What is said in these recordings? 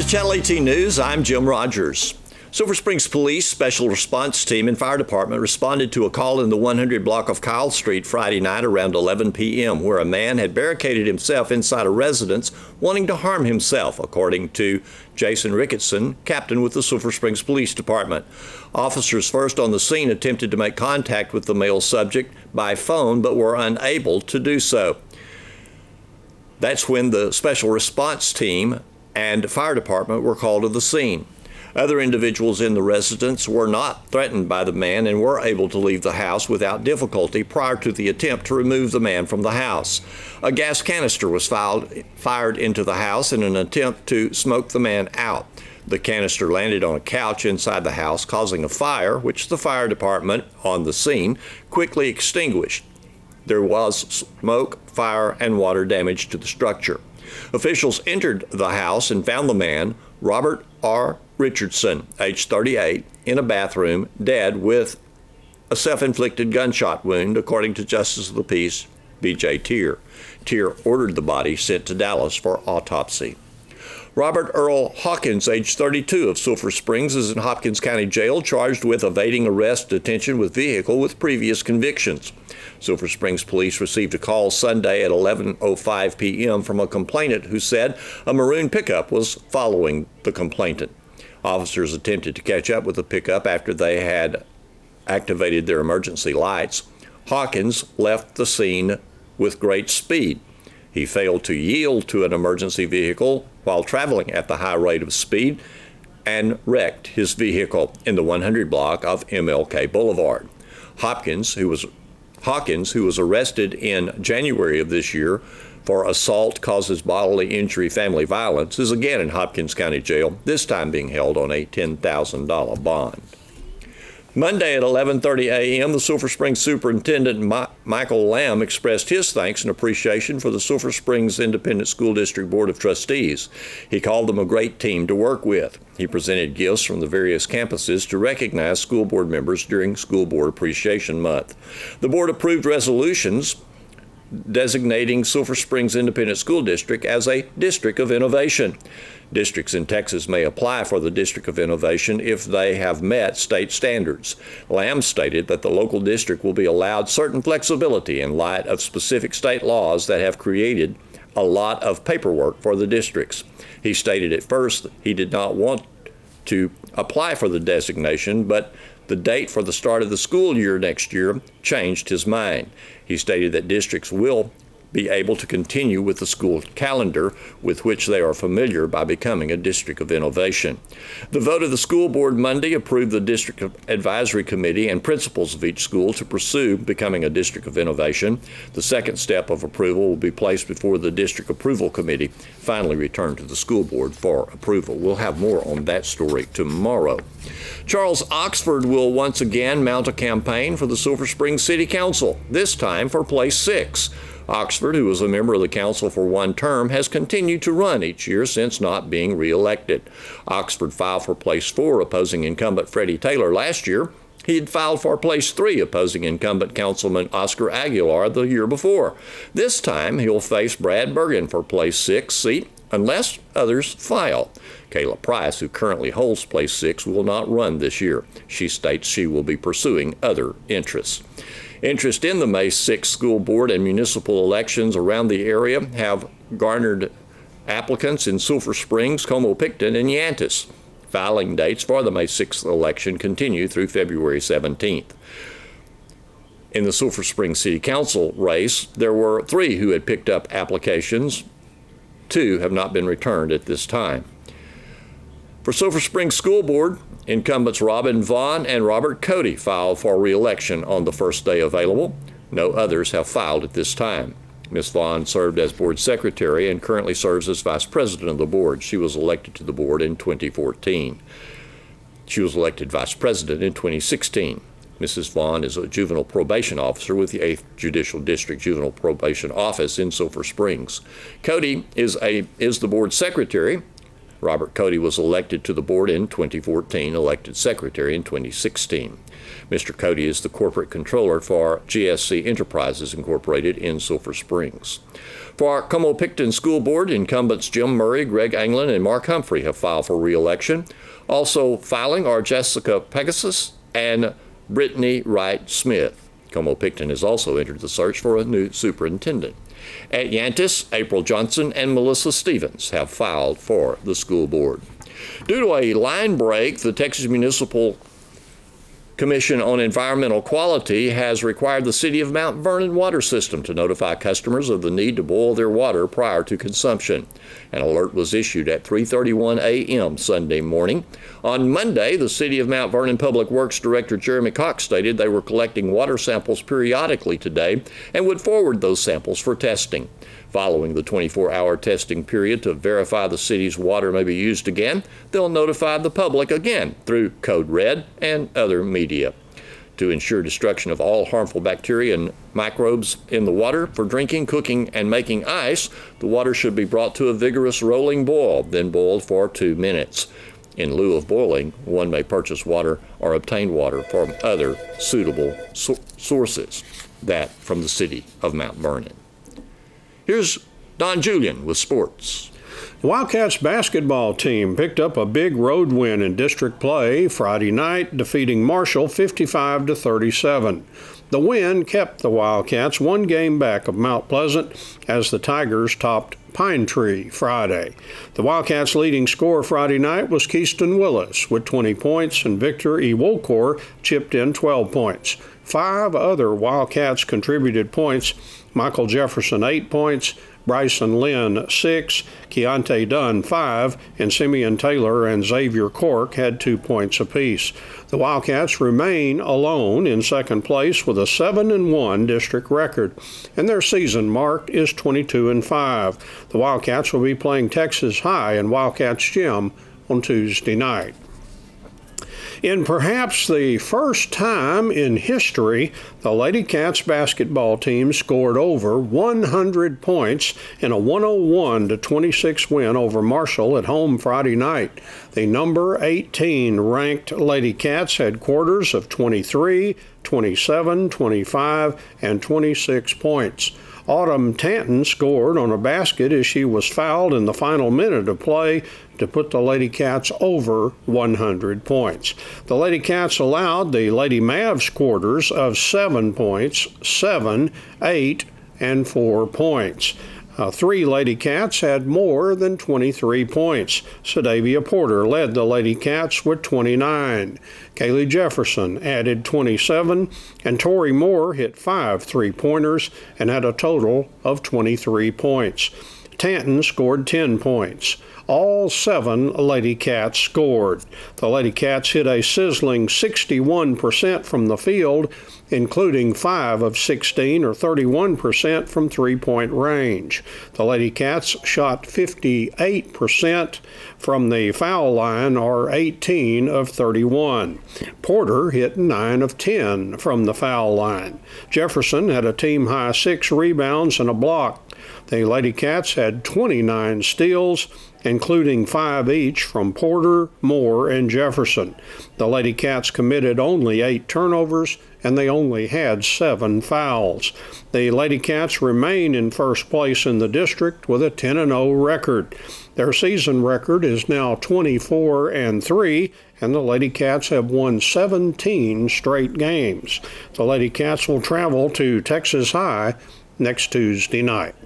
to Channel 18 News. I'm Jim Rogers. Silver Springs Police Special Response Team and Fire Department responded to a call in the 100 block of Kyle Street Friday night around 11 p.m. where a man had barricaded himself inside a residence wanting to harm himself, according to Jason Ricketson, captain with the Silver Springs Police Department. Officers first on the scene attempted to make contact with the male subject by phone but were unable to do so. That's when the Special Response Team and Fire Department were called to the scene. Other individuals in the residence were not threatened by the man and were able to leave the house without difficulty prior to the attempt to remove the man from the house. A gas canister was fired into the house in an attempt to smoke the man out. The canister landed on a couch inside the house, causing a fire, which the fire department on the scene quickly extinguished. There was smoke, fire, and water damage to the structure. Officials entered the house and found the man, Robert R. Richardson, age 38, in a bathroom, dead with a self-inflicted gunshot wound, according to Justice of the Peace B.J. Tier. Tier ordered the body sent to Dallas for autopsy. Robert Earl Hawkins, age 32, of Sulphur Springs, is in Hopkins County Jail, charged with evading arrest, detention with vehicle with previous convictions. Sulphur Springs police received a call Sunday at 11:05 p.m. from a complainant who said a maroon pickup was following the complainant. Officers attempted to catch up with the pickup after they had activated their emergency lights. Hawkins left the scene with great speed. He failed to yield to an emergency vehicle while traveling at the high rate of speed and wrecked his vehicle in the 100 block of MLK Boulevard. Hawkins, who was arrested in January of this year for assault causes bodily injury, family violence, is again in Hopkins County Jail, this time being held on a $10,000 bond. Monday at 11:30 a.m., the Sulphur Springs Superintendent Michael Lamb expressed his thanks and appreciation for the Sulphur Springs Independent School District Board of Trustees. He called them a great team to work with. He presented gifts from the various campuses to recognize school board members during School Board Appreciation Month. The board approved resolutions designating Sulphur Springs Independent School District as a District of Innovation. Districts in Texas may apply for the District of Innovation if they have met state standards. Lamb stated that the local district will be allowed certain flexibility in light of specific state laws that have created a lot of paperwork for the districts. He stated at first that he did not want to apply for the designation, but the date for the start of the school year next year changed his mind. He stated that districts will be able to continue with the school calendar with which they are familiar by becoming a District of Innovation. The vote of the school board Monday approved the District Advisory Committee and principals of each school to pursue becoming a District of Innovation. The second step of approval will be placed before the District Approval Committee, finally returned to the school board for approval. We'll have more on that story tomorrow. Charles Oxford will once again mount a campaign for the Sulphur Springs City Council, this time for Place 6. Oxford, who was a member of the council for one term, has continued to run each year since not being reelected. Oxford filed for Place 4, opposing incumbent Freddie Taylor last year. He had filed for Place 3, opposing incumbent Councilman Oscar Aguilar the year before. This time, he'll face Brad Bergen for Place 6 seat, unless others file. Kayla Price, who currently holds Place 6, will not run this year. She states she will be pursuing other interests. Interest in the May 6th school board and municipal elections around the area have garnered applicants in Sulphur Springs, Como-Picton, and Yantis. Filing dates for the May 6th election continue through February 17th. In the Sulphur Springs City Council race, there were 3 who had picked up applications. 2 have not been returned at this time. For Sulphur Springs School Board, incumbents Robin Vaughn and Robert Cody filed for re-election on the first day available. No others have filed at this time. Ms. Vaughn served as board secretary and currently serves as vice president of the board. She was elected to the board in 2014. She was elected vice president in 2016. Mrs. Vaughn is a juvenile probation officer with the 8th Judicial District Juvenile Probation Office in Sulphur Springs. Cody is the board secretary. Robert Cody was elected to the board in 2014, elected secretary in 2016. Mr. Cody is the corporate controller for GSC Enterprises Incorporated in Sulphur Springs. For our Como-Picton School Board, incumbents Jim Murray, Greg Anglin, and Mark Humphrey have filed for re-election. Also filing are Jessica Pegasus and Brittany Wright Smith. Como-Picton has also entered the search for a new superintendent. At Yantis, April Johnson and Melissa Stevens have filed for the school board. Due to a line break, the Texas Municipal Commission on Environmental Quality has required the City of Mount Vernon water system to notify customers of the need to boil their water prior to consumption. An alert was issued at 3:31 a.m. Sunday morning. On Monday, the City of Mount Vernon Public Works Director Jeremy Cox stated they were collecting water samples periodically today and would forward those samples for testing. Following the 24-hour testing period to verify the city's water may be used again, they'll notify the public again through Code Red and other media. To ensure destruction of all harmful bacteria and microbes in the water for drinking, cooking, and making ice, the water should be brought to a vigorous rolling boil, then boiled for 2 minutes. In lieu of boiling, one may purchase water or obtain water from other suitable sources, that from the City of Mount Vernon. Here's Don Julian with sports. The Wildcats basketball team picked up a big road win in district play Friday night, defeating Marshall 55-37. The win kept the Wildcats one game back of Mount Pleasant as the Tigers topped Pine Tree Friday. The Wildcats' leading scorer Friday night was Keyston Willis with 20 points, and Victor E. Wolcor chipped in 12 points. 5 other Wildcats contributed points. Michael Jefferson 8 points, Bryson Lynn 6, Keontae Dunn 5, and Simeon Taylor and Xavier Cork had 2 points apiece. The Wildcats remain alone in second place with a 7-1 district record, and their season mark is 22-5. The Wildcats will be playing Texas High in Wildcats Gym on Tuesday night. In perhaps the first time in history, the Lady Cats basketball team scored over 100 points in a 101-26 win over Marshall at home Friday night. The number 18 ranked Lady Cats had quarters of 23, 27, 25, and 26 points. Autumn Tanton scored on a basket as she was fouled in the final minute of play to put the Lady Cats over 100 points. The Lady Cats allowed the Lady Mavs quarters of 7 points, 7, 8, and 4 points. 3 Lady Cats had more than 23 points. Sadavia Porter led the Lady Cats with 29. Kaylee Jefferson added 27, and Tori Moore hit 5 three-pointers and had a total of 23 points. Tanton scored 10 points. All 7 Lady Cats scored. The Lady Cats hit a sizzling 61% from the field, including 5 of 16 or 31% from three-point range. The Lady Cats shot 58% from the foul line or 18 of 31. Porter hit 9 of 10 from the foul line. Jefferson had a team-high 6 rebounds and a block. The Lady Cats had 29 steals, including 5 each from Porter, Moore, and Jefferson. The Lady Cats committed only 8 turnovers, and they only had 7 fouls. The Lady Cats remain in first place in the district with a 10-0 record. Their season record is now 24-3, and the Lady Cats have won 17 straight games. The Lady Cats will travel to Texas High next Tuesday night.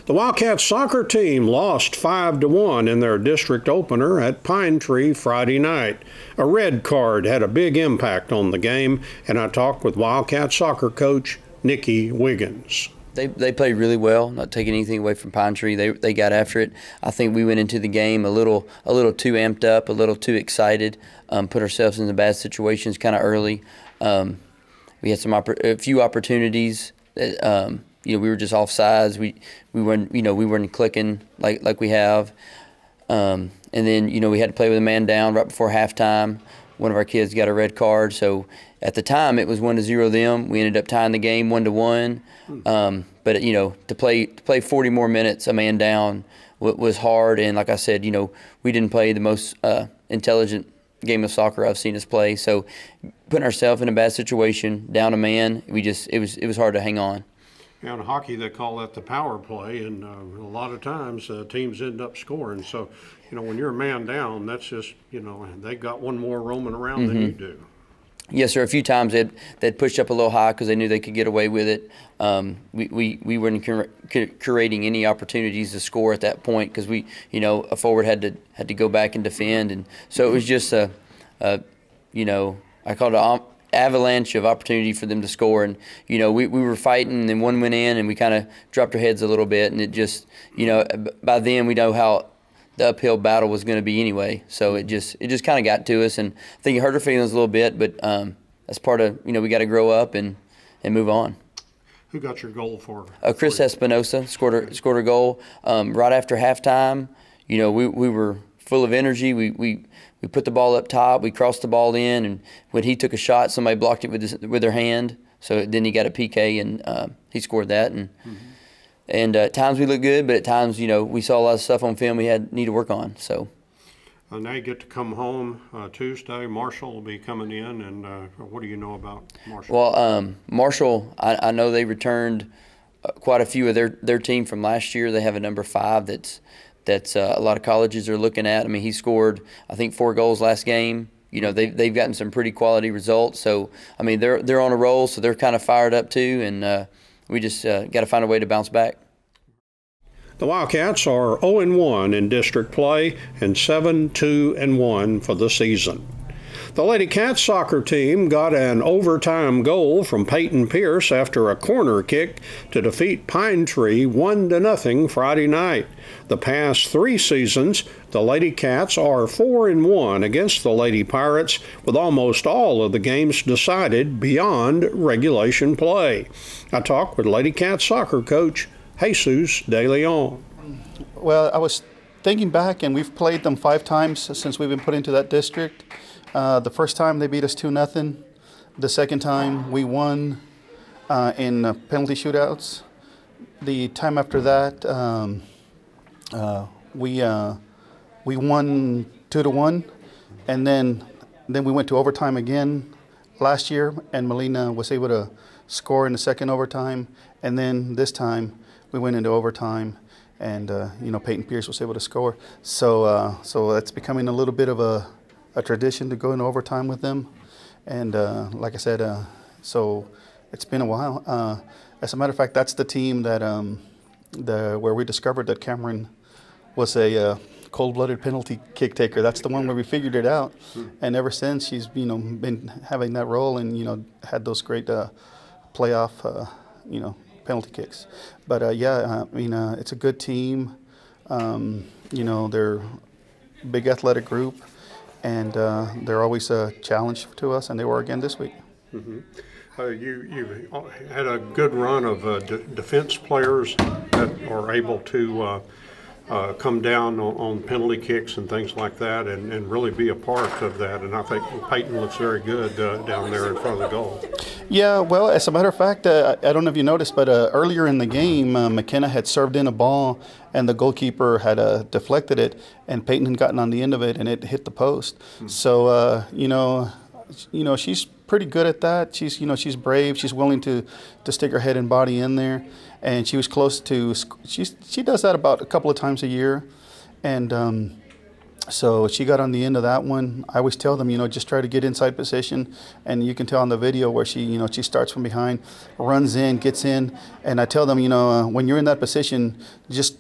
The Wildcats soccer team lost 5-1 in their district opener at Pine Tree Friday night. A red card had a big impact on the game, and I talked with Wildcat soccer coach Nikki Wiggins. They played really well, not taking anything away from Pine Tree. They got after it. I think we went into the game a little too amped up, a little too excited, put ourselves in the bad situations kind of early. We had a few opportunities that, we were just offsides. We weren't clicking like we have. And then, we had to play with a man down right before halftime. One of our kids got a red card. So at the time it was 1-0 them. We ended up tying the game 1-1. But to play 40 more minutes a man down was hard. And like I said, we didn't play the most intelligent game of soccer I've seen us play. So putting ourselves in a bad situation, down a man, it was hard to hang on. In hockey, they call that the power play, and a lot of times teams end up scoring. So, when you're a man down, that's just, they got one more roaming around than you do. Yes, sir. A few times they'd push up a little high because they knew they could get away with it. We weren't creating any opportunities to score at that point because a forward had to go back and defend, and so it was just I called it an avalanche of opportunity for them to score. And we were fighting, and then one went in, and we kind of dropped our heads a little bit, and it just by then we know how the uphill battle was going to be anyway. So it just kind of got to us, and I think it hurt our feelings a little bit. But that's part of we got to grow up and move on. Who got your goal for? Chris Espinosa scored a goal right after halftime. We were full of energy. We put the ball up top. We crossed the ball in, and when he took a shot, somebody blocked it with their hand. So then he got a PK, and he scored that. And at times we looked good, but at times, we saw a lot of stuff on film we need to work on. So now you get to come home Tuesday. Marshall will be coming in, and what do you know about Marshall? Well, Marshall, I know they returned quite a few of their team from last year. They have a number 5 that's a lot of colleges are looking at. I mean, he scored, I think, 4 goals last game. They've gotten some pretty quality results. So, I mean, they're on a roll, so they're kind of fired up too, and we just got to find a way to bounce back. The Wildcats are 0-1 in district play and 7-2-1 for the season. The Lady Cats soccer team got an overtime goal from Peyton Pierce after a corner kick to defeat Pine Tree 1-0 Friday night. The past 3 seasons, the Lady Cats are 4-1 against the Lady Pirates, with almost all of the games decided beyond regulation play. I talked with Lady Cats soccer coach Jesus De Leon. Well, I was thinking back, and we've played them 5 times since we've been put into that district. The first time they beat us 2-0. The second time we won in penalty shootouts. The time after that, we won 2-1, and then we went to overtime again last year, and Melina was able to score in the second overtime, and then this time we went into overtime, and Peyton Pierce was able to score. So it's becoming a little bit of a tradition to go into overtime with them, and like I said, so it's been a while. As a matter of fact, that's the team that where we discovered that Cameron was a cold-blooded penalty kick taker. That's the one where we figured it out, and ever since she's been having that role and had those great playoff penalty kicks. But it's a good team. They're a big athletic group, and they're always a challenge to us, and they were again this week. Mm-hmm. You've had a good run of defense players that are able to come down on penalty kicks and things like that, and really be a part of that. And I think Peyton looks very good down there in front of the goal. Yeah, well, as a matter of fact, I don't know if you noticed, but earlier in the game, McKenna had served in a ball, and the goalkeeper had deflected it, and Peyton had gotten on the end of it, and it hit the post. Mm-hmm. So, she's pretty good at that. She's brave. She's willing to stick her head and body in there, and she was close to. She does that about a couple of times a year, and so she got on the end of that one. I always tell them, just try to get inside position, and you can tell on the video where she starts from behind, runs in, gets in, and I tell them, when you're in that position, just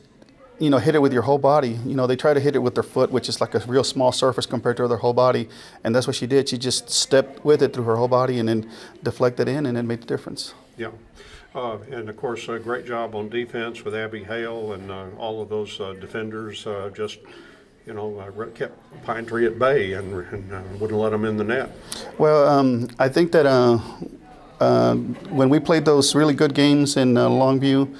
hit it with your whole body. They try to hit it with their foot, which is like a real small surface compared to their whole body. And that's what she did. She just stepped with it through her whole body and then deflected in, and it made the difference. Yeah. And, of course, a great job on defense with Abby Hale and all of those defenders kept Pine Tree at bay and wouldn't let them in the net. Well, I think that when we played those really good games in Longview,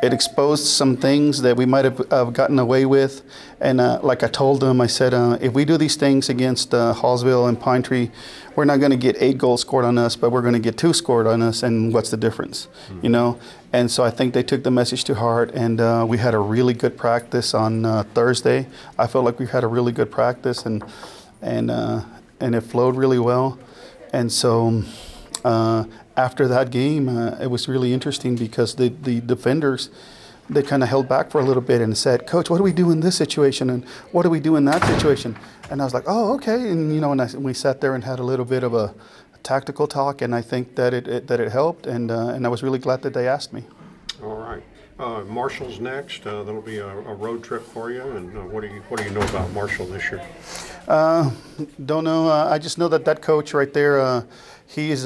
it exposed some things that we might have gotten away with. And like I told them, I said, if we do these things against Hallsville and Pine Tree, we're not going to get 8 goals scored on us, but we're going to get 2 scored on us, and what's the difference, And so I think they took the message to heart, and we had a really good practice on Thursday. I felt like we had a really good practice, and it flowed really well. And so after that game, it was really interesting because the defenders, they kind of held back for a little bit and said, "Coach, what do we do in this situation? And what do we do in that situation?" And I was like, "Oh, okay." And we sat there and had a little bit of a tactical talk, and I think that it helped, and I was really glad that they asked me. All right. Marshall's next. That'll be a road trip for you. And what do you know about Marshall this year? Don't know. I just know that coach right there, he's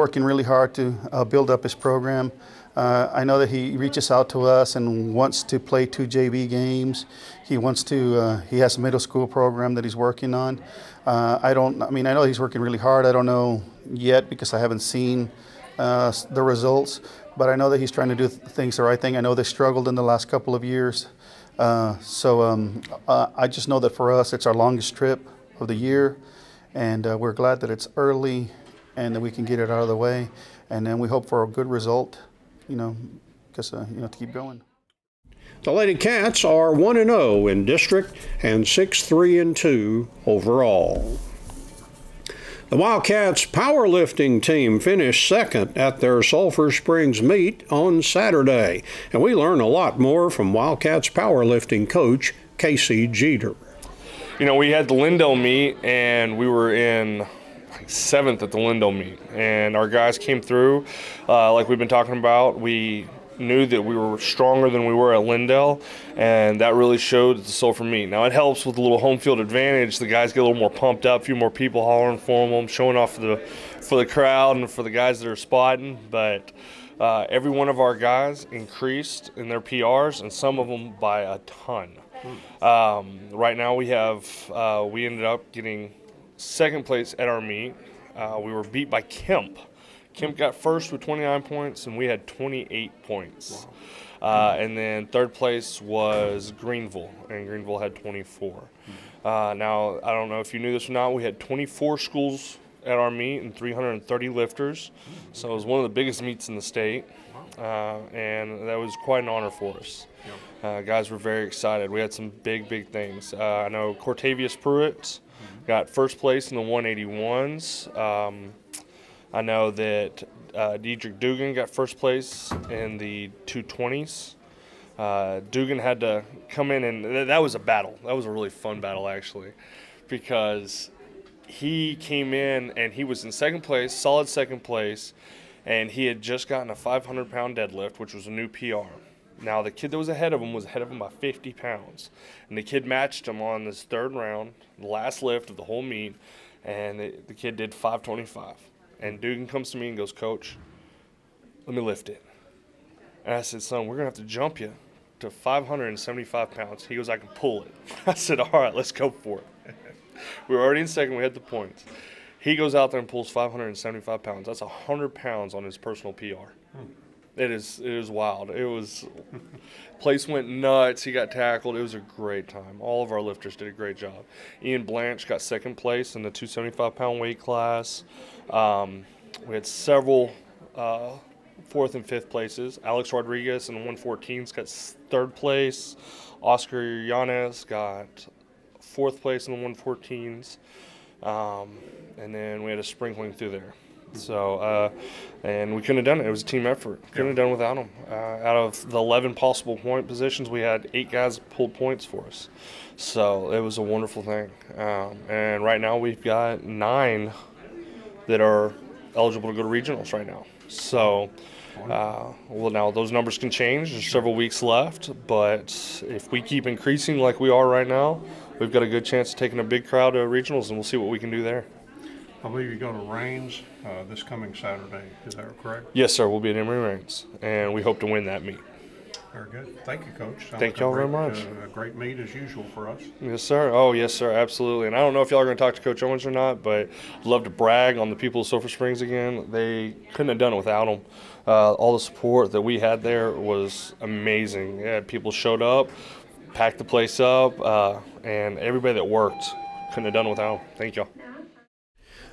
working really hard to build up his program. I know that he reaches out to us and wants to play 2 JV games. He has a middle school program that he's working on. I know he's working really hard. I don't know yet because I haven't seen the results, but I know that he's trying to do things the right thing. I know they struggled in the last couple of years. I just know that for us, it's our longest trip of the year, and we're glad that it's early and that we can get it out of the way. And then we hope for a good result, to keep going. The Lady Cats are 1-0 in district and 6-3-2 overall. The Wildcats powerlifting team finished second at their Sulphur Springs meet on Saturday, and we learn a lot more from Wildcats powerlifting coach Casey Jeter. We had the Lindell meet, and we were in 7th at the Lindell meet, and our guys came through like we've been talking about. We knew that we were stronger than we were at Lindell, and that really showed at the Sulphur meet. Now, it helps with a little home field advantage. The guys get a little more pumped up, a few more people hollering for them, showing off for the crowd and for the guys that are spotting. But every one of our guys increased in their PRs, and some of them by a ton. Right now we ended up getting 2nd place at our meet. We were beat by Kemp. Kemp got first with 29 points, and we had 28 points. And then 3rd place was Greenville, and Greenville had 24. Now, I don't know if you knew this or not, we had 24 schools at our meet and 330 lifters. So it was one of the biggest meets in the state, and that was quite an honor for us. Guys were very excited. We had some big things. I know Cortavius Pruitt got 1st place in the 181s. I know that Diedrich Dugan got 1st place in the 220s. Dugan had to come in, and that was a battle. That was a really fun battle, actually, because he came in and he was in 2nd place, solid 2nd place, and he had just gotten a 500-pound deadlift, which was a new PR. Now, the kid that was ahead of him by 50 pounds, and the kid matched him on this 3rd round, the last lift of the whole meet, and the kid did 525. And Dugan comes to me and goes, "Coach, let me lift it." And I said, "Son, we're going to have to jump you to 575 pounds. He goes, "I can pull it." I said, "All right, let's go for it." We were already in 2nd. We had the points. He goes out there and pulls 575 pounds. That's 100 pounds on his personal PR. It is wild. It was place went nuts. He got tackled. It was a great time. All of our lifters did a great job. Ian Blanche got 2nd place in the 275-pound weight class. We had several 4th and 5th places. Alex Rodriguez in the 114s got 3rd place. Oscar Yanez got 4th place in the 114s. And then we had a sprinkling through there. So, and we couldn't have done it. It was a team effort. Couldn't have done it without them. Out of the 11 possible point positions, we had 8 guys pulled points for us. So it was a wonderful thing. And right now we've got 9 that are eligible to go to regionals right now. So, now those numbers can change. There's several weeks left, but if we keep increasing like we are right now, we've got a good chance of taking a big crowd to regionals, and we'll see what we can do there. I believe you go to Rains this coming Saturday. Is that correct? Yes, sir. We'll be at Emory Rains, and we hope to win that meet. Very good. Thank you, Coach. Thank y'all very much. A great meet as usual for us. Yes, sir. Oh, yes, sir. Absolutely. And I don't know if y'all are going to talk to Coach Owens or not, but I'd love to brag on the people of Sulphur Springs again. They couldn't have done it without them. All the support that we had there was amazing. People showed up, packed the place up, and everybody that worked couldn't have done it without them. Thank y'all.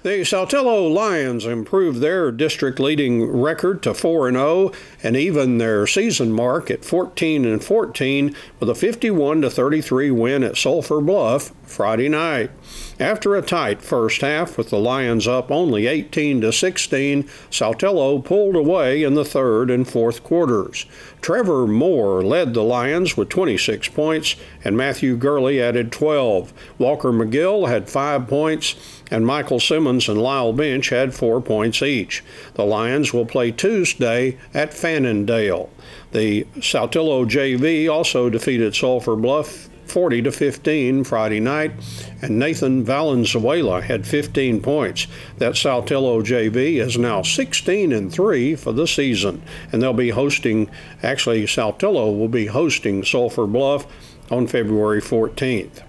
The Saltillo Lions improved their district-leading record to 4-0 and even their season mark at 14-14 with a 51-33 win at Sulphur Bluff Friday night. After a tight first half with the Lions up only 18-16, Saltillo pulled away in the third and fourth quarters. Trevor Moore led the Lions with 26 points, and Matthew Gurley added 12. Walker McGill had 5 points, and Michael Simmons and Lyle Bench had 4 points each. The Lions will play Tuesday at Fannondale. The Saltillo JV also defeated Sulphur Bluff 40-15 Friday night, and Nathan Valenzuela had 15 points. That Saltillo JV is now 16-3 for the season, and they'll be hosting, actually Saltillo will be hosting Sulphur Bluff on February 14th.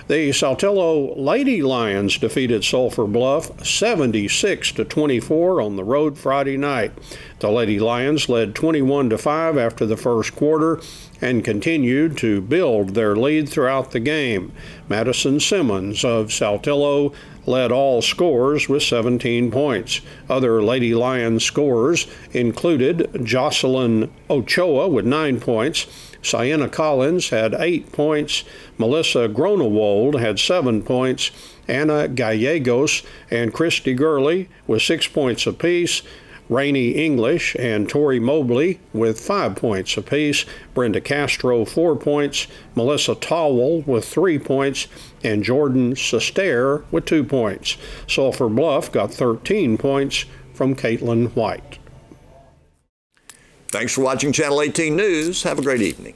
The Saltillo Lady Lions defeated Sulphur Bluff 76-24 on the road Friday night. The Lady Lions led 21-5 after the first quarter and continued to build their lead throughout the game. Madison Simmons of Saltillo led all scorers with 17 points. Other Lady Lions scorers included Jocelyn Ochoa with 9 points. Sienna Collins had 8 points. Melissa Gronewold had 7 points. Anna Gallegos and Christy Gurley with 6 points apiece. Rainey English and Tori Mobley with 5 points apiece. Brenda Castro 4 points. Melissa Towell with 3 points. And Jordan Sestair with 2 points. Sulphur Bluff got 13 points from Caitlin White. Thanks for watching Channel 18 News. Have a great evening.